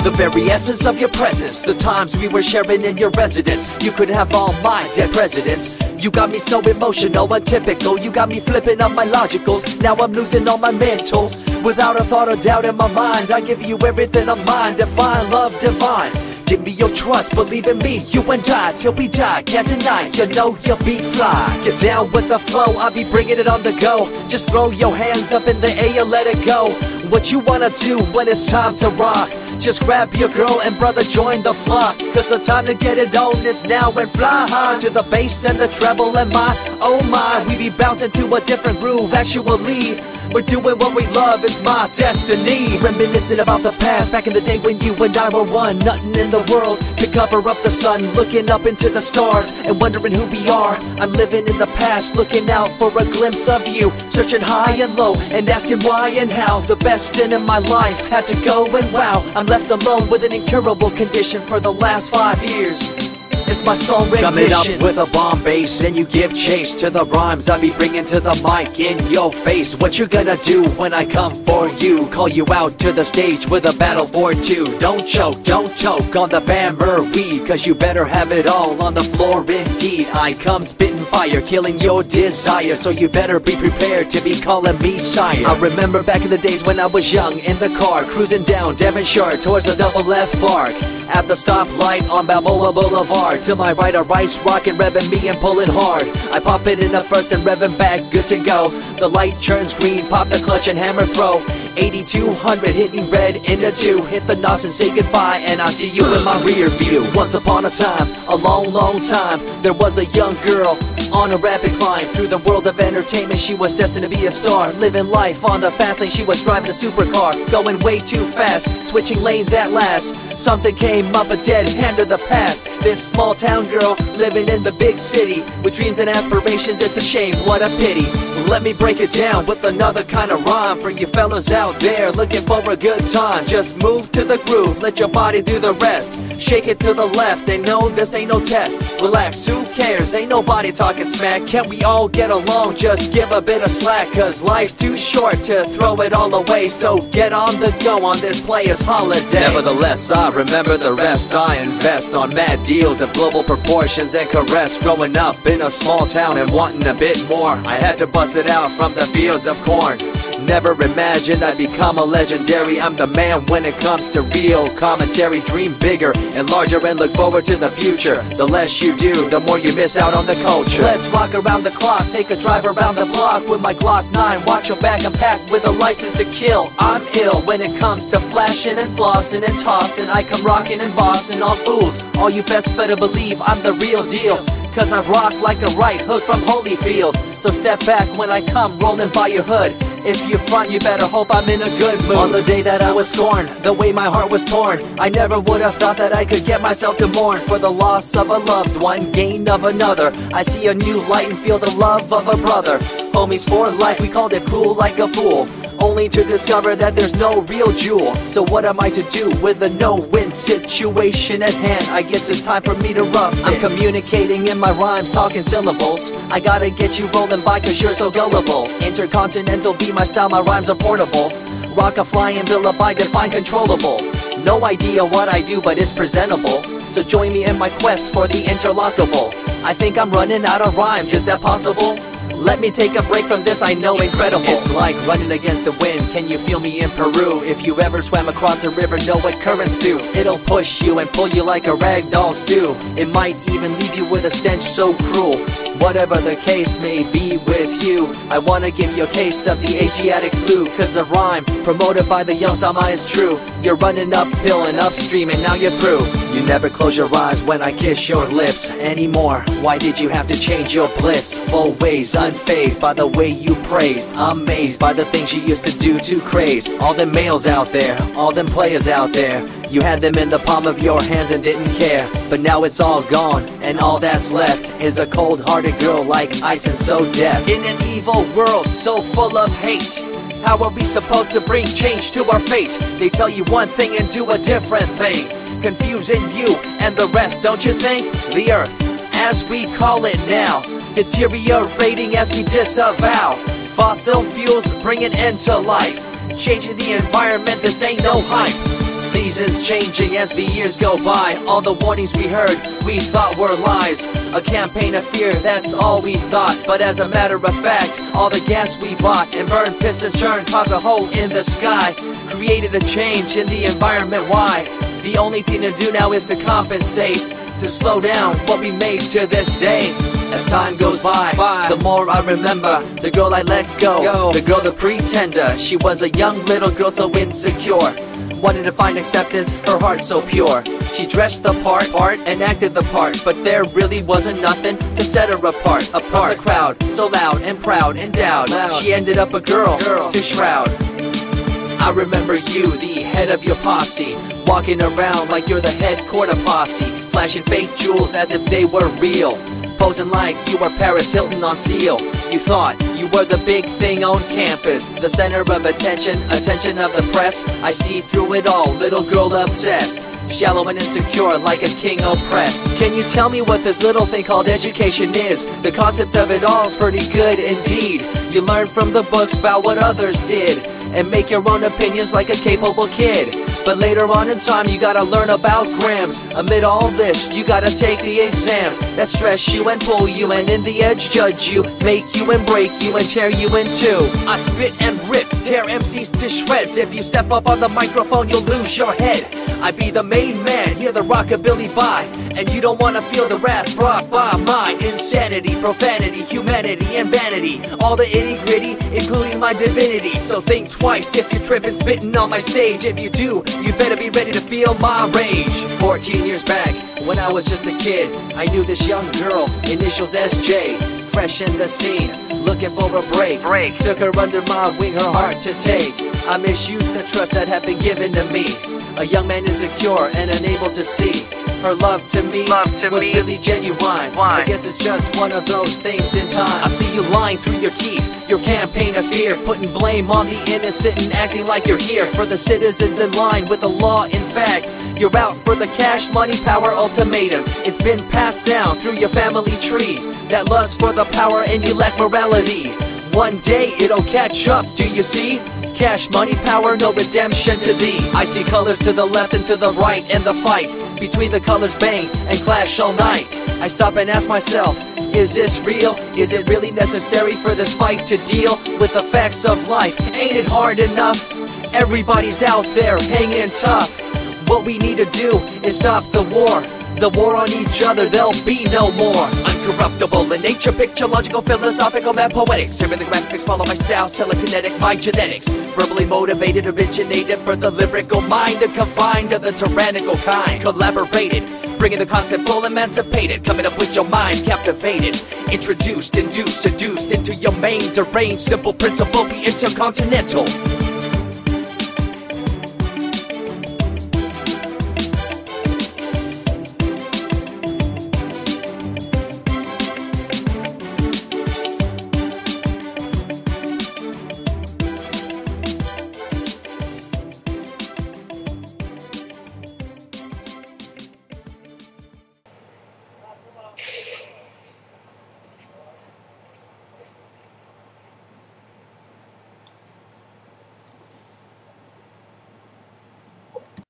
The very essence of your presence, the times we were sharing in your residence. You could have all my dead presidents. You got me so emotional, untypical. You got me flipping up my logicals. Now I'm losing all my mentals. Without a thought or doubt in my mind, I give you everything of mine. Divine love, divine. Give me your trust, believe in me, you and I, till we die, can't deny, you know you'll be fly. Get down with the flow, I'll be bringing it on the go. Just throw your hands up in the air, let it go. What you wanna do when it's time to rock? Just grab your girl and brother, join the flock. Cause the time to get it on is now and fly high to the bass and the treble and my, oh my. We be bouncing to a different groove, actually. We're doing what we love, it's my destiny. Reminiscing about the past, back in the day when you and I were one. Nothing in the world could cover up the sun. Looking up into the stars and wondering who we are. I'm living in the past, looking out for a glimpse of you. Searching high and low and asking why and how. The best thing in my life had to go, and wow, I'm left alone with an incurable condition for the last 5 years. It's my song rendition. Coming up with a bomb bass and you give chase to the rhymes I be bringing to the mic in your face. What you gonna do when I come for you? Call you out to the stage with a battle for two. Don't choke on the bammer weed, cause you better have it all on the floor indeed. I come spitting fire, killing your desire, so you better be prepared to be calling me sire. I remember back in the days when I was young, in the car, cruising down Devonshire towards the double F arc. At the stoplight on Balboa Boulevard, to my right a rice rockin', revving me and pulling hard. I pop it in the first and revving back, good to go. The light turns green, pop the clutch and hammer throw. 8200 hitting red into 2. Hit the nos and say goodbye, and I see you in my rear view. Once upon a time, a long time, there was a young girl on a rapid climb through the world of entertainment. She was destined to be a star, living life on the fast lane. She was driving a supercar, going way too fast, switching lanes at last. Something came up, a dead hand of the past. This small town girl living in the big city with dreams and aspirations. It's a shame, what a pity. Let me break it down with another kind of rhyme for you fellas out there looking for a good time. Just move to the groove, let your body do the rest. Shake it to the left, they know this ain't no test. Relax, who cares, ain't nobody talking smack. Can't we all get along, just give a bit of slack. Cause life's too short to throw it all away, so get on the go on this player's holiday. Nevertheless, I remember the rest. I invest on mad deals of global proportions and caress. Growing up in a small town and wanting a bit more, I had to bust it out from the fields of corn. Never imagined I'd become a legendary. I'm the man when it comes to real commentary. Dream bigger and larger and look forward to the future. The less you do, the more you miss out on the culture. Let's rock around the clock, take a drive around the block with my Glock 9. Watch your back, I'm packed with a license to kill. I'm ill when it comes to flashing and flossing and tossing. I come rocking and bossing all fools. All you best better believe I'm the real deal, cause I rock like a right hook from Holyfield. So step back when I come rolling by your hood. If you front, you better hope I'm in a good mood. On the day that I was scorned, the way my heart was torn, I never would have thought that I could get myself to mourn for the loss of a loved one, gain of another. I see a new light and feel the love of a brother. Homies for life, we called it cool like a fool, only to discover that there's no real jewel. So what am I to do with a no-win situation at hand? I guess it's time for me to rough it. I'm communicating in my rhymes, talking syllables. I gotta get you rolling by cause you're so gullible. Intercontinental be my style, my rhymes are portable. Rock a flying villa by define controllable. No idea what I do, but it's presentable. So join me in my quest for the interlockable. I think I'm running out of rhymes, is that possible? Let me take a break from this, I know incredible. It's like running against the wind, can you feel me in Peru? If you ever swam across a river, know what currents do. It'll push you and pull you like a ragdoll stew. It might even leave you with a stench so cruel. Whatever the case may be with you, I wanna give you a case of the Asiatic flu. Cause the rhyme promoted by the young Sama is true. You're running uphill and upstream and now you're through. You never close your eyes when I kiss your lips anymore. Why did you have to change your bliss? Full ways, unfazed by the way you praised. Amazed by the things you used to do to craze. All them males out there, all them players out there, you had them in the palm of your hands and didn't care. But now it's all gone, and all that's left is a cold-hearted girl like ice and so deaf. In an evil world so full of hate, how are we supposed to bring change to our fate? They tell you one thing and do a different thing, confusing you and the rest, don't you think? The earth, as we call it now, deteriorating as we disavow. Fossil fuels bring an end to life. changing the environment, this ain't no hype. Seasons changing as the years go by. All the warnings we heard, we thought were lies. A campaign of fear, that's all we thought. But as a matter of fact, all the gas we bought and burned, pissed and churned, caused a hole in the sky. Created a change in the environment, why? The only thing to do now is to compensate, to slow down what we made to this day. As time goes by, the more I remember the girl I let go, the girl, the pretender. She was a young little girl so insecure, wanted to find acceptance, her heart so pure. She dressed the part and acted the part, but there really wasn't nothing to set her apart. From the crowd, so loud and proud, endowed, she ended up a girl to shroud. I remember you, the head of your posse, walking around like you're the head quarter posse, flashing fake jewels as if they were real, posing like you were Paris Hilton on seal. You thought you were the big thing on campus, the center of attention of the press. I see through it all, little girl obsessed, shallow and insecure like a king oppressed. Can you tell me what this little thing called education is? The concept of it all's pretty good indeed. You learn from the books about what others did and make your own opinions like a capable kid. But later on in time you gotta learn about grams. Amid all this you gotta take the exams that stress you and pull you, and in the edge judge you, make you and break you and tear you in two. I spit and rip, tear MCs to shreds. If you step up on the microphone you'll lose your head. I be the main man, hear the rockabilly by, and you don't wanna feel the wrath brought by my insanity, profanity, humanity, and vanity. All the itty gritty, including my divinity. So think twice if you're tripping, spitting on my stage. If you do, you better be ready to feel my rage. 14 years back, when I was just a kid, I knew this young girl, initials SJ, fresh in the scene, looking for a break. Took her under my wing, her heart to take. I misused the trust that had been given to me. A young man insecure and unable to see her love to me was really genuine. I guess it's just one of those things in time. I see you lying through your teeth, your campaign of fear, putting blame on the innocent and acting like you're here for the citizens in line with the law. In fact, you're out for the cash, money, power ultimatum. It's been passed down through your family tree, that lust for the power, and you lack morality. One day it'll catch up, do you see? Cash, money, power, no redemption to thee. I see colors to the left and to the right, and the fight between the colors bang and clash all night. I stop and ask myself, is this real? Is it really necessary for this fight to deal with the facts of life? Ain't it hard enough? Everybody's out there hanging tough. What we need to do is stop the war on each other, there'll be no more. Uncorruptible in nature, picture, logical, philosophical, and poetic. Serving the graphics, follow my style, telekinetic, my genetics. Verbally motivated, originated for the lyrical mind, and confined to the tyrannical kind. Collaborated, bringing the concept full emancipated, coming up with your minds captivated. Introduced, induced, seduced into your main deranged, simple principle, be intercontinental.